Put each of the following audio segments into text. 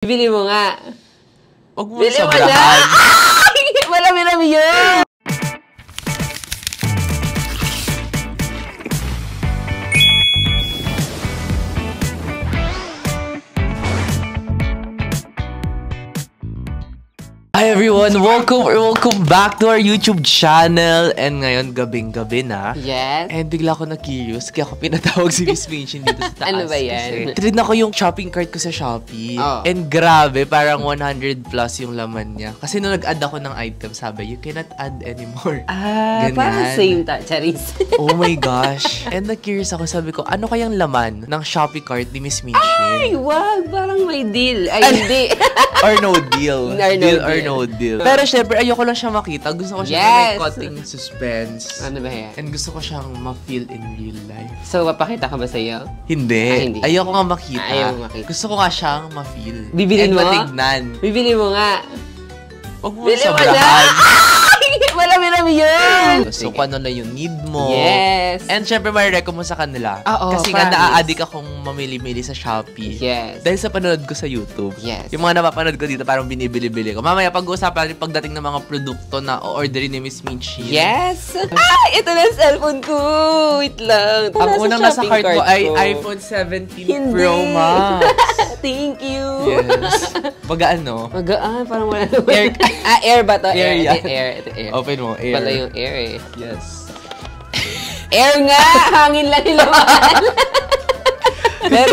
Bili mo nga. Huwag mo sobrahan. Marami-rami yun! Hi everyone! Welcome back to our YouTube channel. And ngayon, gabing-gabi na. Yes. And bigla ako na-curious, kaya ako pinatawag si Miss Minchin dito sa taas. Ano ba yan? Tinignan ko yung shopping cart ko sa Shopee. Oh. And grabe, parang 100 plus yung laman niya. Kasi nung nag-add ako ng item, sabi, you cannot add anymore. Ah, parang same Charis. Oh my gosh. And na-curious ako, sabi ko, ano kayang laman ng Shopee cart ni Miss Minchin? Ay, wag! Parang may deal. Ay, hindi. Or no deal. Deal or no deal. Pero syempre, ayoko lang siya makita. Gusto ko siya may konting suspense. Ano ba yan? And gusto ko siyang ma-feel in real life. So, mapakita ka ba sa'yo? Hindi. Hindi. Ayoko nga makita. Ayaw makita. Gusto ko nga siyang ma-feel. Bibilin mo? matignan. Bibili mo nga. Huwag mo Bili mo sobrahan. Marami-rami yun! So, kung ano na yung need mo. Yes. And syempre, marireco mo sa kanila. Oo, kasi nga promise. naa-addict akong mamili-mili sa Shopee. Yes. Dahil sa panonood ko sa YouTube. Yes. Yung mga napapanood ko dito, parang binibili-bili ko. Mamaya, pag-uusapan natin pagdating ng mga produkto na o-orderin ni Miss Minchin. Yes! Ah! Ito na ang cellphone ko! Wait lang. Ang unang nasa shopping cart ko ay ko. iPhone 17 Hindi. Pro Max. Thank you! Yes. Pag ano? Magaan, parang wala naman. Air. Air ba to? Air yan. Ito air. Open mo, air. Pala yung air eh. Yes. Air nga! Hangin lang nila. Pero,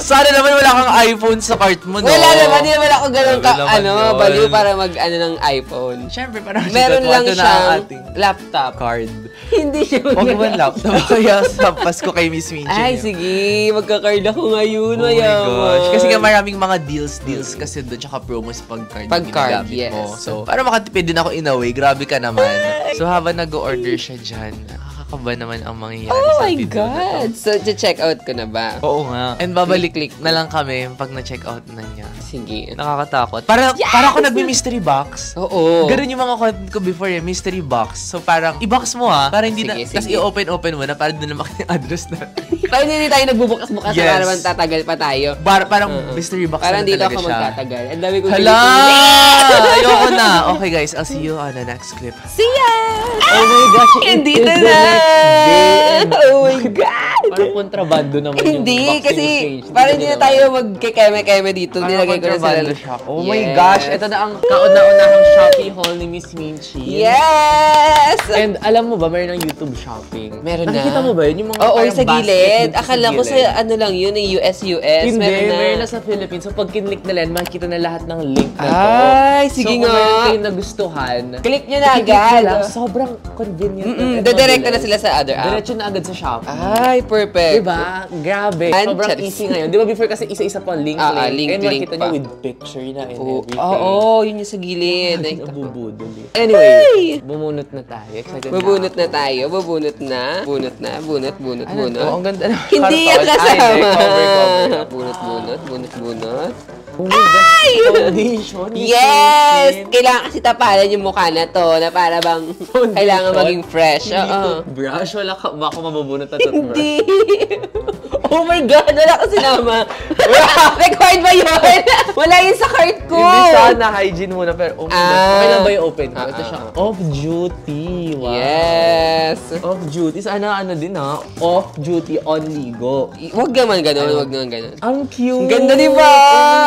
Sana naman wala kang iPhone sa cart mo, no? wala naman. Hindi naman ako ganun ka, Wala naman yun. baliw para mag-ano ng iPhone. Siyempre, parang Meron lang na ang siyang ating laptop. card. Hindi siya Huwag mo laptop. Kaya sa Pasko kay Miss Minchin. Ay, sige. Magka-card ako ngayon. Oh my Mayaman. gosh. Kasi nga maraming mga deals kasi doon, tsaka promos pag-card Pag yung card, ginagamit yes. mo. So, para makatipid din ako in a way, grabe ka naman. So, habang nag-order siya dyan, nakakaba naman ang mangyayari Oh sa my video na to. God. So, check out ko na ba? Oo nga. And babalik-click na lang kami pag na-check out na niya. Sige. Nakakatakot. Para ako nagmi-mystery box. Oo. Ganun yung mga content ko before yung mystery box. So parang i-box mo para hindi Sige, na, tapos sige. i-open mo na para doon na yung address na. Parang hindi tayo nagbubukas-bukas Yes. para naman tatagal pa tayo. Parang mystery box Parang na dito talaga ako siya. magtatagal. Ang dami kong Hala! pinipili. Ayoko na. Okay guys, I'll see you on the next clip. See ya! Oh my gosh, Hindi it is na the next day. Oh my God! Parang kontrabando naman yung Hindi, boxing kasi stage. parang hindi na tayo magkikeme-keme dito. Parang Nilagay ko na sila. kontrabando siya. Oh my Yes. gosh, ito na ang kauna-unahang Shopee haul ni Miss Minchin. Yes! And alam mo ba, mayroon ng YouTube shopping. Meron na. Nakikita mo ba yun? Yung mga Oo, parang sa basket gilid. dito Akala ko sa gilid. ano lang yun, yung US. Hindi, Meron na. sa Philippines. So pag kinlik na lang, makikita na lahat ng link na to. Ay, sige so, nga. So kung meron kayong nagustuhan, Click nyo na i-click nyo agad. lang. Sobrang convenient. at Dedirekta na mabilis. sila sa other app. Diretso na agad sa Shopee. Ay, perfect. Diba? Grabe. And Sobrang charis. easy ngayon. Di ba before kasi isa-isa pa link. link And to link makita pa. nyo with picture na and Oo, everything. yun yung sa gilid. Ay, Nabubudol eh. Anyway, bumunot na tayo. Excited Bubunot na tayo. Bubunot na. Bunot. Ano to? Ang ganda na. Hindi yan kasama. Cover. Bunot. Oh my gosh, foundation. Yes! Kailangan kasi tapalan yung mukha na to na para bang kailangan maging fresh. Oo. Brush, wala ka ba ako mabubunot na toothbrush? Hindi. Oh my God! Wala ka sinama. Required ba yun? Wala yun sa cart ko. Hindi sana, hygiene muna. Pero, oh my God. Okay lang ba yung open ko? Ito siya. Ah. Off-duty. Wow. Yes. Off-duty. Sana ano din ha? Off-duty on ligo. Huwag naman ganun. Ang cute. Ang ganda, di ba?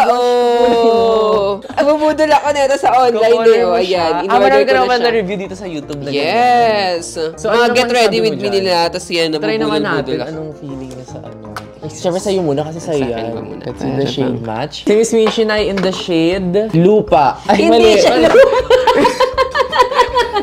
Oh. Abubudol ako nito sa online eh. Oh, ayan. Marami ka na naman siya. na-review dito sa YouTube na Yes. So, Mga ano get naman ready sabi with mo me dyan? nila. Tapos yan, Try naman natin nabubudol-budol ako. anong feeling niya sa ano. Siyempre sa'yo muna kasi sa'yo Sa akin yan. ba muna? Let's see the shade match. Si Miss Minchin ay in the shade lupa. Ay, Hindi mali. siya lupa.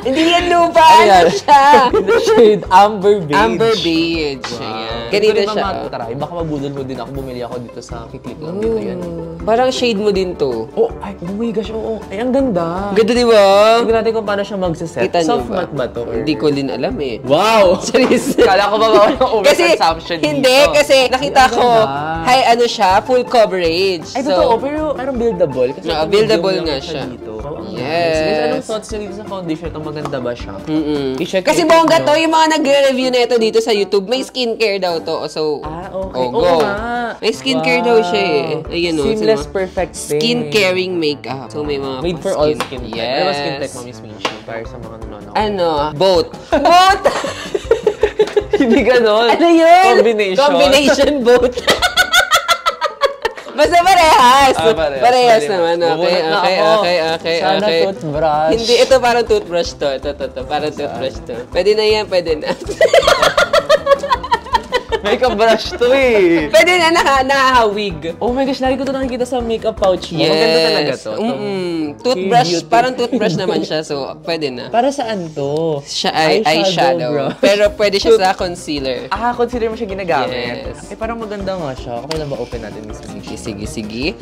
Hindi yan lupa. Ano yan? Ano siya? In the shade amber beige. Amber beige. Ayan. Ganito siya. Try. Baka mabudol mo din ako. Bumili ako dito sa kiklik lang dito yan. Parang shade mo din to. Oh my gosh, oo. Ay, ang ganda. Ganda, di ba? Tignan natin kung paano siya magsiset. Kita niyo Soft ba? matte ba to? Hindi ko din alam eh. Wow! Serious. Kala ko ba bawal ng Kasi, overconsumption dito? hindi, kasi nakita Ang ko, ganda. hay, ano siya, full coverage. Ay, totoo. Pero parang buildable. Kasi Oo, kung buildable medium nga lang siya. Dito. Yes. Guys, anong thoughts niyo dito sa foundation? Ito maganda ba siya? Kasi bongga to, yung mga nagre-review na ito dito sa YouTube, may skincare daw to. So, okay. go. May skincare daw siya eh. Ayun, Seamless perfect skin caring makeup. So, may mga made for all skin type. Yes. Ano ba skin type mo, Miss Minchi? Para sa mga nanonood. Both. Both! Hindi ganon. Ano yun? Combination both. Basta parehas. Parehas naman. Okay. Sana toothbrush. Hindi, ito parang toothbrush to. Ito. Parang toothbrush to. Pwede na yan, pwede na. Makeup brush to eh. Pwede na, nakahawig. Oh my gosh, lagi ko ito nakikita sa makeup pouch mo. Yes. Maganda talaga to. Toothbrush, parang toothbrush naman siya, so pwede na. Para saan to? Siya ay eyeshadow. Pero pwede siya sa concealer. Concealer mo siya ginagamit? Yes. Parang maganda nga siya. Okay lang ba open natin, Miss Minchi? Sige.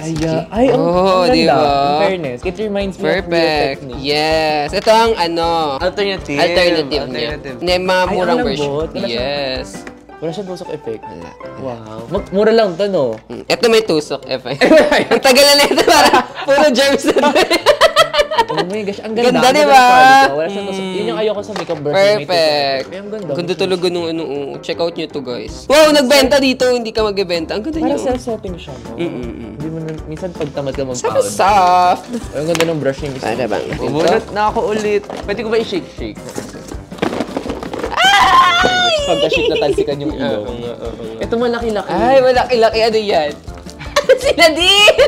Ay, ang ganda. Diba? In fairness, it reminds me of real technique. Yes. Ito ang Alternative. Niya. Mga murang lambot. version. Yes. Wala siya tusok effect. Wow. Mura lang to, no? Ito may tusok effect. Ang tagal na ito, parang puro germs na ito. Oh my gosh, ang ganda. Ganda, diba? Wala siyang tusok. Yun yung ayoko sa makeup brush. Perfect. Ang ganda. Ganda talaga nung check out nyo to, guys. Wow, nagbenta dito, hindi ka magbebenta. Ang ganda nyo. Para self-setting siya, no? Hindi mo minsan pagtamad ka mag-powder. Soft. Ang ganda ng brushing. Para bang? Bubunot na ako ulit. Pwede ko ba i-shake? Pagka-shake na talsikan yung ilong. Ito malaki-laki. Ay, malaki-laki. Ano yan? Si Nadine!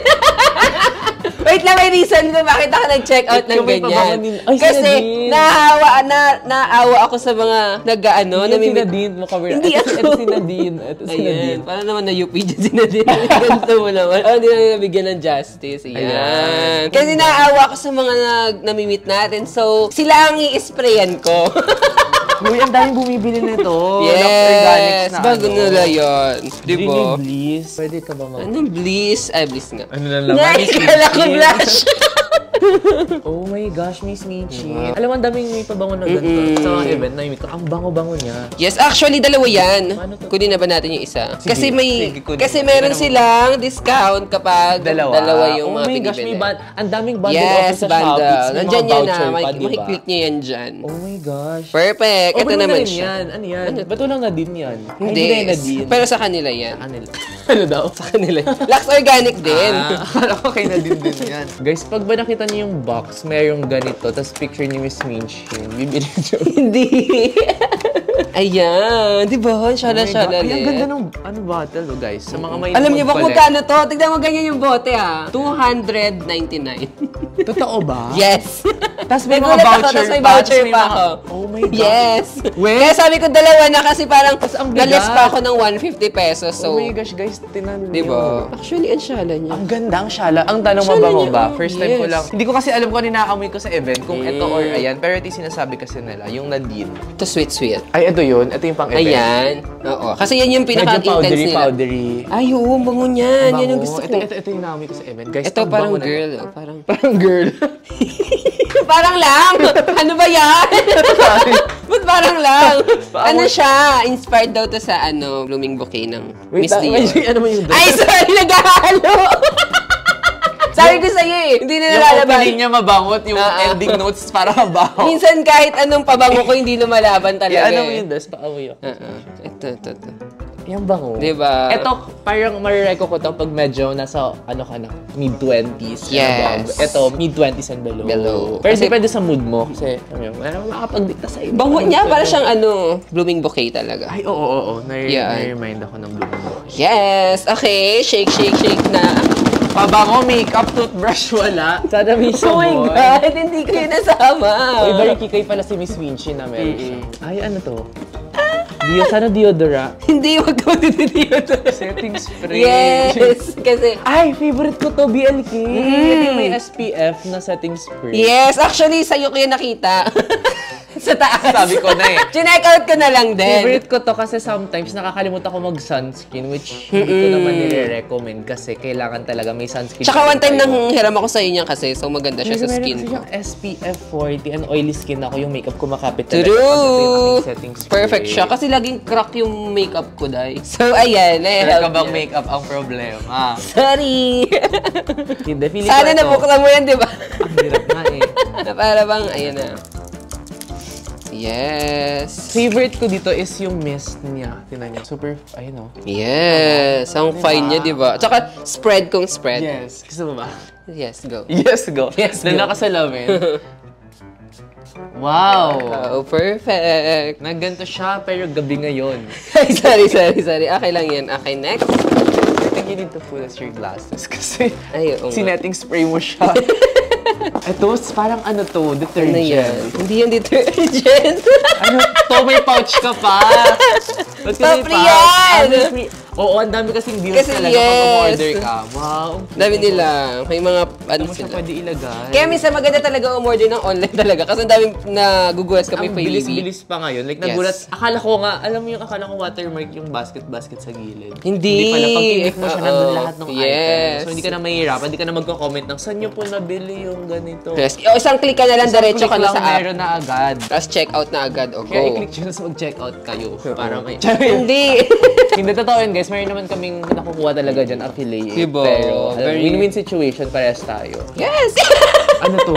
Wait lang, may reason ko bakit ako nag-check out ng ganyan. Kasi naawa ako sa mga nag-ano. Si Nadine, hindi ako. Si Nadine. Ayan, parang naman na-UP dyan si Nadine. Ganito mo naman. Hindi na nabigyan ng justice. Ayan. Kasi naawa ako sa mga namimit natin. So, sila ang i-sprayan ko. Uy, ang daming bumibili nito. Yes! Bago nila yun. Diba? Bliss. Pwede ka ba Anong bliss? Ay, bliss nga. Ano na lang? Kala ko blush. Oh my gosh, Miss Minchi. Alam mo, ang daming may pabango na ganito. Sa mga event na imit ko, ang bango-bango niya. Yes, actually, dalawa yan. Kunin na ba natin yung isa? Kasi meron silang discount kapag dalawa yung mga pinipili. Oh my gosh, ang daming bundle yes, offer sa Shopee. Nandiyan yan na. Makiklik niya yan dyan. Oh my gosh. Perfect. Ito naman siya. Ano yan? Ba't walang Nadine yan? Hindi. Pero sa kanila yan. Ano daw? Sa kanila. Lux Organic din. Akala ko kay Nadine din yan. Guys, pag ba nakita niyo yung box, mayroong ganito, tapos picture ni Miss Minchi, bibili niyo. Hindi. Ayan. Di ba? Shala-shala Ay, ang ganda ng bottle, guys. Sa mga may alam niyo ba kung magkano to? Tignan mo ganyan yung bote, $299. Totoo ba? Yes. Tapos may mga voucher pa ako. Oh my God. Yes. Wait. Kaya sabi ko dalawa na kasi parang ang nalis pa ako ng 150 pesos. So, oh my gosh, guys, tinan di ba? Actually, ang shala niya. Ang ganda ang shala. Ang tanong mabango ba? First time ko lang. Hindi ko kasi alam kung ano inaamoy ko sa event, kung ito or ayan. Pero ito yung sinasabi kasi nila, yung Nadine. Ito sweet. Ay, ito yun. Ito yung pang-event. Ayan. Oo. Kasi yan yung pinaka-intense nila. Powdery. Ay, oo. Bango niyan. Yan yung gusto ko. Ito yung naamoy ko sa event. Guys, ito parang girl. Parang girl. Parang lang! Ano ba yan? Ba't parang lang? Ano siya? Inspired daw to sa blooming bouquet ng Miss Dior. Ano mo yung ay, sorry! Naghahalo! Sabi ko sa'yo hindi na nalalaban. Yung opening niya mabangot, yung ending notes para mabango. Minsan kahit anong pabango ko, hindi lumalaban talaga. Ano mo yun, Des? Paamoy ako. Ito. Yung bango. Diba? Ito, parang marireco ko to pag medyo nasa, mid-20s. Yes. Ito, mid-20s and below. Pero depende sa mood mo. Kasi, makapagdikta sa iba. Bango niya, para siyang blooming bouquet talaga. Ay, oo. Na-remind ako ng blooming bouquet. Yes. Okay, shake na. Pabango, makeup, toothbrush, wala. Sana may sabon. Oh my God, hindi ko yun nasama. Uy, very kikay pala si Miss Minchi na meron siya. Ay, ano to? Sana deodorant. Hindi, wag ko deodorant. Setting spray. Yes, kasi... Ay, favorite ko to, BLK. Ito may SPF na setting spray. Yes, actually, sa'yo ko yun nakita. Sa taas. Sabi ko na eh. Chinek out ko na lang din. Favorite ko to kasi sometimes nakakalimutan ko mag-sunscreen, which hindi ko naman nire-recommend kasi kailangan talaga may sunscreen. Tsaka one time nang hiram ako sa inyo kasi, so maganda siya sa skin ko. Meron SPF 40 and oily skin ako, yung makeup ko makapit talaga. True! Setting spray. Perfect siya kasi laging crack yung makeup ko, dahil. So, ayan. Meron ka bang makeup ang problema? Sorry! Hindi, sana nabukla mo yan, di ba? Ang hirap nga eh. Para bang, ayun na. Yes. Favorite ko dito is yung mist niya. Tingnan niyo. Super, ayun o. Yes. Ang fine niya, di ba? At saka, spread kung spread. Yes. Gusto mo ba? Yes, go. Yes, go. Yes, go. Na nakasalamin. Wow! Oh, perfect. Nagganto siya, pero gabi ngayon. Ay, sorry. Okay lang yan. Okay, next. I think you need to pull us your glasses kasi Ay, oo nga. sinetting spray mo siya. Ito, parang ano to, detergent. Ano yan? Hindi yan detergent. Ano to? May pouch ka pa. Ba't ka may Free pouch? yan! May free. Oo, ang dami kasing deals Kasi talaga yes. pag umorder ka. Wow. Dami nila. May mga ano Mo siya sila. pwede ilagay. Kaya minsan maganda talaga umorder ng online talaga. Kasi ang daming nagugulas ka may ang pay-libig. bilis-bilis pa ngayon. Like, Yes. nagulat. Akala ko nga, alam mo yung akala ko watermark yung basket sa gilid. Hindi. Pala. Pag click mo siya, Oo. nandun lahat ng Yes. items. So, hindi ka na mahihirapan. Hindi ka na magko-comment ng, saan nyo po nabili yung ganito? Yes. O, isang click ka na lang, diretso ka na sa app. Meron na agad. Tapos check out na agad. O, Kaya go. i-click nyo na mag-check out kayo. Para may... Hindi. Hindi, totoo yun guys. Meron naman kaming nakukuha talaga dyan, affiliate. Diba? Pero, Very- win-win situation, parehas tayo. Yes! Ano to?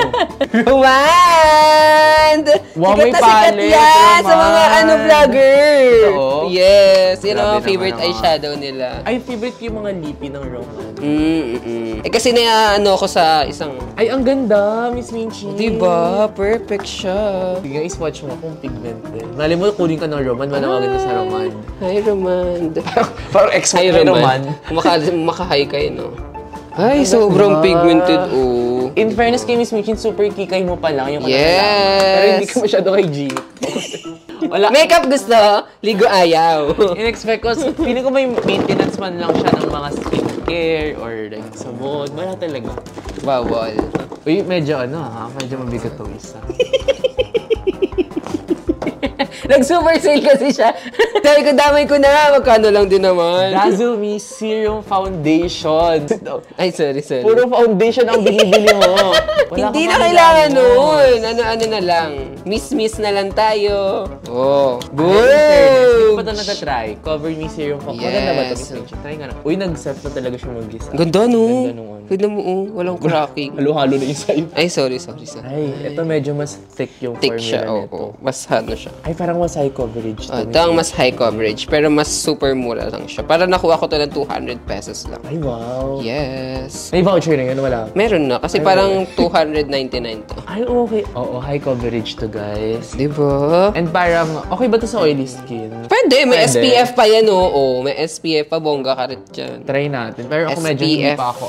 Romand! Wow, Sikat may na sikat palette, yan sa mga Romand. vlogger. Oo. Yes. Yun Grabe ang favorite naman, eyeshadow nila. Ay, favorite ko yung mga lippy ng Roman. Eh kasi na ano ko sa isang... Ay, ang ganda, Miss Minchi. Diba? Perfect siya. Sige, i-swatch mo kung pigmented. Mali mo, kunin ka ng Roman, manawagan ka sa Roman. Hi, Romand. Parang ex Hi, Roman. Maka-hi kayo, no? Ay, sobrang pigmented, oh. In fairness kay Miss Michin, super kikay mo pa lang yung Yes. Pero hindi ka masyado hygienic. Wala. Makeup gusto, ligo ayaw. In-expect ko, feeling ko may maintenance man lang siya ng mga skincare or like sabon. Wala talaga. Bawal. Uy, medyo medyo mabigat to isa. Nag-super sale kasi siya. Sabi ko, damay ko na nga, magkano lang din naman. Dazzle Me Serum Foundation. Ay, sorry. Puro foundation ang binibili mo. Wala Hindi ka na pa kailangan nilamos. nun. Ano na lang. Miss na lang tayo. Oh. Ay, in fairness, hindi ko pa Boom! ito natatry. Cover Me Serum Foundation. Yes. Maganda ba ito, Miss Minchi? Try nga na. Uy, nag-self na talaga siya mag-gisa. Ganda, no? Ganda nung ano. Ganda mo, oh. Walang cracking. Halo-halo na yung sa'yo. Ay, sorry. Ay, ito medyo mas thick yung Thick formula siya, nito. oo. Mas ano siya. Ay, parang mas high coverage. to, Ito ang mas high coverage, pero mas super mura lang siya. Para nakuha ko to ng 200 pesos lang. Ay, wow. Yes. May voucher na yun, wala. Meron na, kasi parang 299 to. Ay, okay. Oo, high coverage to, guys. Diba? And parang, okay ba to sa oily skin? Pwede, may Pwede. SPF pa yan, oo. May SPF pa, bongga ka rin dyan. Try natin. Pero ako medyo hindi SPF. pa ako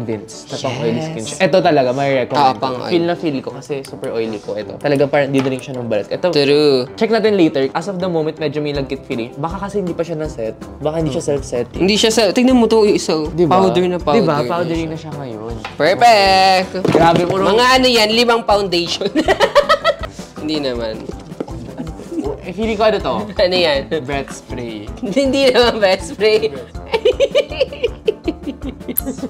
convinced na pang Yes. oily skin siya. Ito talaga, may recommend. pang ko. oil. Feel na feel ko kasi super oily ko. Ito. Talaga parang didring siya ng balat. Ito, True. check natin later. As of the moment, medyo may lagkit feeling. Baka kasi hindi pa siya na-set. Baka hindi siya self-setting. Hindi siya sa... Tignan mo to, yung isa. Powder na powder. Diba? na Powdery siya. na siya ngayon. Perfect! Grabe mo. Mga ano yan, 5 foundation. Hindi naman. Feeling ko ano to? Ano yan? Breath spray. Hindi naman best spray.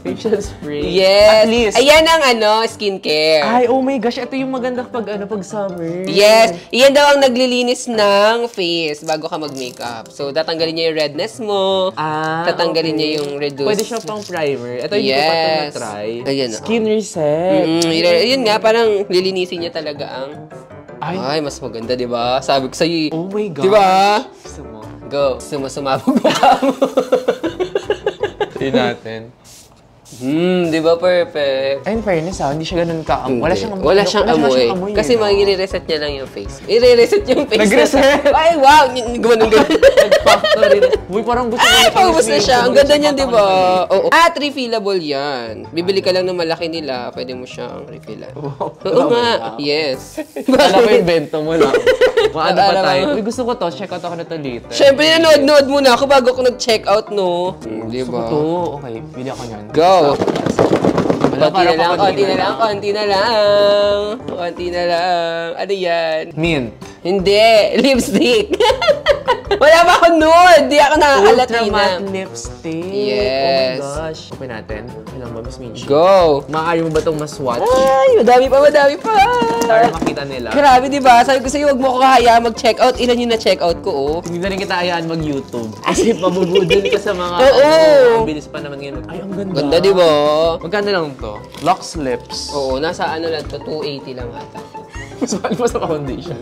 Facial spray. Yes. At least. Ayan ang skincare. Ay, oh my gosh. Ito yung maganda pag summer. Yes. Iyan daw ang naglilinis ng face bago ka mag-makeup. So, tatanggalin niya yung redness mo. Tatanggalin niya yung reduce. Pwede siya pang primer. Ito hindi ko pa ito Yes. na-try. Ayan, Skin reset. Yun nga, parang lilinisin niya talaga ang... Ay. Ay, mas maganda, di ba? Sabi ko sa'yo. Oh my God. Di ba? Gusto mo. Go. Sumasumabog mukha mo. Tingnan natin. Di ba perfect? Ay, in fairness hindi siya ganun ka-amoy. Wala siyang amoy. Wala siyang amoy. Kasi mag-reset niya lang yung face. I-reset yung face. Nag-reset? Ay, wow! Gumanong. Nag-factory na. Uy, parang gusto Ay, ko paubos na siya. Ang ganda niyan, di ba? Oo. Refillable yan. Bibili ka lang ng malaki nila, pwede mo siyang refillan. Wow. Oo nga. Yes. Alam ko yung bento mo lang. Maano pa Alam tayo. mo. Uy, gusto ko to. Check out ako na to later. Siyempre, nanood-nood muna ako bago ako nag-check out, no? Di Gusto ko ba? to. Okay, bili ako niyan. Go! Wala, Konti na lang. Konti na lang. Ano yan? Mint. Hindi. Lipstick. Wala pa ako nude. Di ako nakakalatina. Ultra matte lipstick. Yes. Oh my gosh. Open natin. Kailan ba, Miss Minchi? Go! Maaari mo ba itong maswatch? Ay, madami pa. Para makita nila. Grabe, di ba? Sabi ko sa'yo, huwag mo ko kaya mag-check out. Ilan yung na-check out ko, oh. Hindi na rin kita ayaan mag-YouTube. Kasi mabubudol ka sa mga Oo. Ang bilis pa naman ngayon. Ay, ang ganda. Ganda, di ba? Magkano lang to? Lux Lips. Oo, nasa ano lang to, 280 lang ata. Mas mahal pa sa foundation.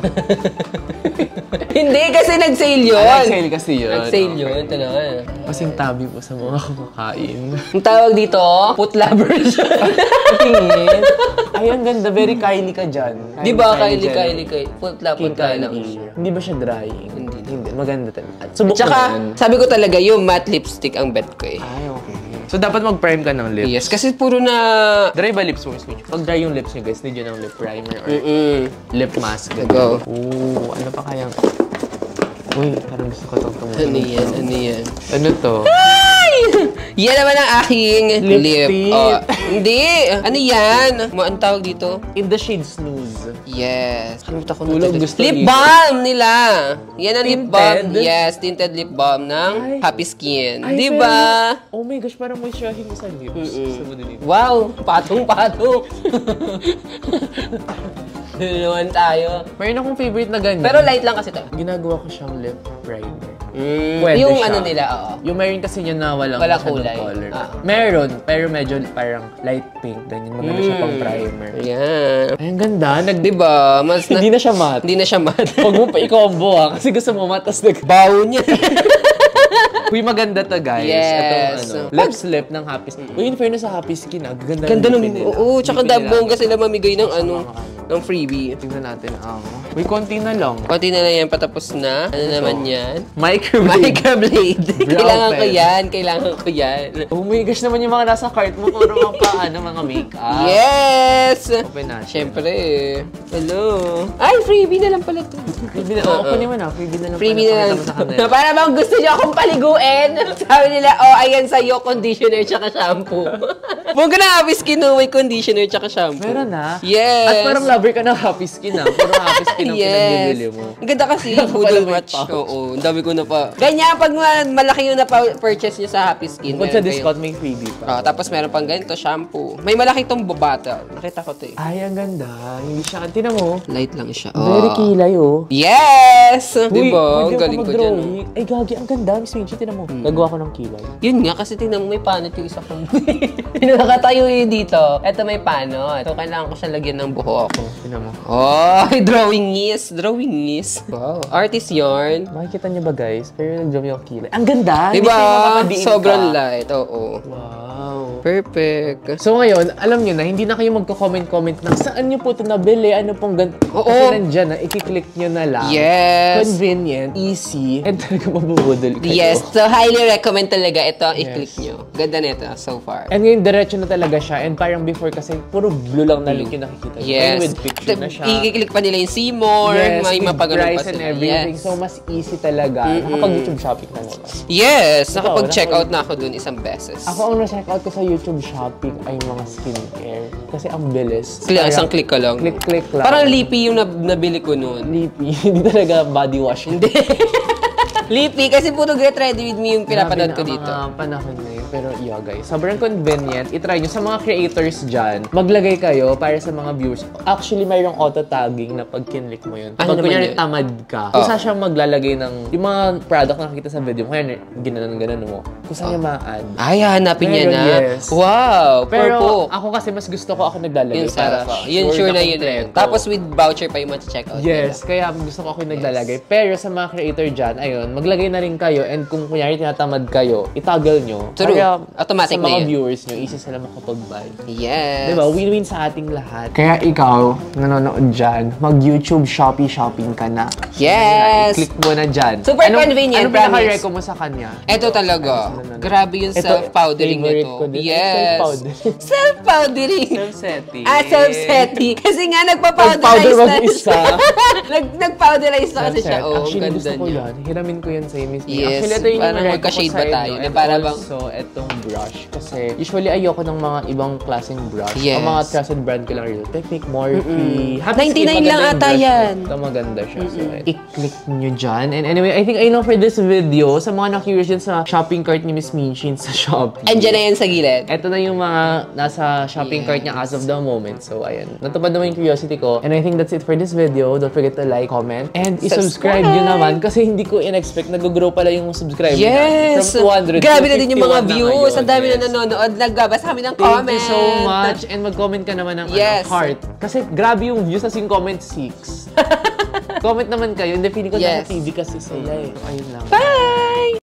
Hindi, kasi nag-sale yun. Nag-sale kasi yun. Nag-sale yun, talaga. Kasing tabi po sa mga kumakain. Ang tawag dito, putla version. Tingin. Ay, ang ganda. Very Kylie ka dyan. Di ba, Kylie? Putla lang. Hindi ba siya drying? Hindi. Maganda talaga. At saka, sabi ko talaga, yung matte lipstick ang bet ko eh. Ay, okay. So, dapat mag-prime ka ng lips? Yes, kasi puro na... Dry ba lips mo, Miss Mitch? Pag dry yung lips niyo, guys, need yun ng lip primer or lip mask. Go. Ooh, ano pa kayang... Uy, parang gusto ko itong tumutunog. Ano yan? Ano to? Ay! Yan naman ang aking Lip lip. tint. Oh, hindi. Ano yan? Ang tawag dito? In the shade Snooze. Yes. Kalimutan ko Tulog, na gusto lip niyo. balm nila. Yan ang lip balm. Tinted? Yes, tinted lip balm ng Ay. Happy Skin. Ay, Di ba? pero- Oh my gosh, parang may shahing sa lips. Gusto mo din ito. Wow, patong-patong. Naman tayo. Mayroon akong favorite na ganyan. Pero light lang kasi to. Ginagawa ko siyang lip primer. Pwede Yung siya. ano nila, oo. Yung meron kasi yun na walang Wala masyadong kulay. color. Ah. Meron, pero medyo parang light pink. Ganyan, maganda siya pang primer. Ayan. Ay, ang ganda. Di ba? Mas na... Hindi na siya matte. Hindi na siya matte. Huwag mo pa i-combo ha, kasi gusto mo matte, tas Bawo niya. Uy, maganda to, guys. Yes. Itong lips lip ng Happy Skin. Uy, in fairness sa Happy Skin, ganda Ganda ng nung... lipin nila. Oo, tsaka Lipin nila. bongga sila mamigay ng ng freebie. Tingnan natin ang... Uy, konti na lang. Konti na lang yan, patapos na. Ano naman yan? Microblade. Microblade. Brow Kailangan ko pen. yan. Kailangan ko yan. Oh my gosh naman yung mga nasa cart mo. Puro mga makeup. Yes! Open natin. Siyempre. Hello. Ay, freebie na lang pala to. Freebie na. Oo, kunin mo na. Freebie na lang. Freebie na lang. Pakita mo sa kanila. Para bang gusto niyo akong paliguin? Sabi nila, oh, ayan sa'yo, conditioner tsaka shampoo. Huwag ka na Happy Skin no, may conditioner tsaka shampoo. Meron na. Yes. At parang lover ka ng Happy Skin na. Puro Happy Skin ang pinagbibili mo. Ang ganda kasi, Kaya food pala and may watch. pouch. Oo, ang dami ko na pa. Ganyan, pag malaki yung na-purchase nyo sa Happy Skin. Kung sa meron discount, kayo. may freebie pa. Tapos meron pang ganito, shampoo. May malaki itong bottle. Nakita ko to eh. Ay, ang ganda. Hindi siya. Tinan mo. Light lang siya. Very kilay, oh. Yes! Uy, Diba? Ang pwede ako galing ko dyan. mag-drawing. Ay, gagi. Ang ganda. Miss Minchi, tinan mo. Gagawa ko ng kilay. Yun nga, kasi tingnan mo may panot yung isa kong... Nakatayo yun dito. Eto may panot. So, kailangan ko siya lagyan ng buhok. Tinan mo. Oh, drawing is. Wow. Artist yarn. Makikita niyo ba, guys? Pero nag-draw yung kilay. Ang ganda. Diba? Hindi kayo makakadiin Sobrang ka. light. Oo. Wow. Perfect. So ngayon, alam nyo na, hindi na kayo magko-comment-comment na saan nyo po ito nabili, ano pong Oo. Kasi nandyan na, i-click nyo na lang. Yes. Convenient, easy, and talaga mabubudol kayo. Yes. So, highly recommend talaga ito ang i-click nyo. Ganda nito so far. And ngayon, diretso na talaga siya. And parang before kasi, puro blue lang na link yung nakikita nyo. Ngayon Yes. with picture na siya. I-click pa nila yung see more. Yes, May with mapagano pa price and sila. everything. Yes. So, mas easy talaga. Nakapag-YouTube shopping na naman. Yes. Ikaw, Nakapag-check out na ako dun isang beses. Ako, ang na-check out ko sa YouTube shopping ay mga skincare. Kasi ang bilis. Isang click ka lang. Click lang. Parang lippy yung nabili ko noon. Lippy. Hindi talaga body wash. Hindi. Lippy, kasi puro Get Ready With Me yung pinapanood ko Grabe na dito. ang mga panahon na yun. Pero yeah, guys, sobrang convenient. I-try nyo. Sa mga creators dyan, maglagay kayo para sa mga viewers. Actually, mayroong auto-tagging na pag kinlik mo yun. Ano Pag naman kunyari yun? tamad ka, kung saan siya maglalagay ng yung mga product na nakikita sa video, kaya ginanon mo, kung saan niya ma-add. Ay, hanapin niya Meron, na. yes. Wow, Pero purple. ako kasi mas gusto ko ako naglalagay Yung para self. Yun sure na yun na yun. kompleto. Tapos with voucher pa yung check out. Yes, kaya gusto ko ako yung naglalagay. Pero sa mga creator dyan, ayun, maglagay na rin kayo and kung kunyari tinatamad kayo, itoggle nyo. True. Kaya Automatic sa na mga yun. viewers nyo, easy sila makapag-buy. Yes. Diba? Win-win sa ating lahat. Kaya ikaw, nanonood dyan, mag-YouTube, shopping ka na. Yes. I-click mo na dyan. Super convenient, Anong promise. pinaka-reco mo sa kanya? Ito talaga. Grabe yung Ito, self-powdering favorite nito. ko din. Yes. Self-powdering. Self-powdering. Self-setting. Self-setting. Kasi nga, Pag-powder nagpa-powderize na mag-isa. Nag-powderize na kasi siya. Self-set. Oh, Actually, ganda gusto ko niya. yan. Hiramin ko yan sa'yo, Miss Mia. Yes, Actually, ito yung parang nireco ko magka-shade ba sa'yo, tayo? no? Na And para bang- also, itong brush. Kasi usually ayoko ng mga ibang klaseng brush. Yes. Ang mga trusted brand ko lang Real Technique, Morphe. 99 lang ata yan. Ito maganda siya. So, i-click nyo dyan. And anyway, I think I know for this video, sa mga na-curious dyan sa shopping cart ni Miss Minchin sa Shopee. Andiyan na yan sa gilid. Ito na yung mga nasa shopping cart niya as of the moment. So, ayan. Natupad naman yung curiosity ko. And I think that's it for this video. Don't forget to like, comment, and i-subscribe nyo naman kasi hindi ko in-expect perfect. Nag-grow pala yung subscriber Yes! natin. From 200 Grabe to na din yung mga 51 na views. ngayon. Ang dami Yes. na nanonood. Nagbabasa kami ng Thank comment. you so much. And mag-comment ka naman ng Yes. heart. Kasi grabe yung views, as in comment 6. Comment naman kayo. Hindi, feeling ko Yes. naka TV kasi sila eh. Ayun lang. Bye!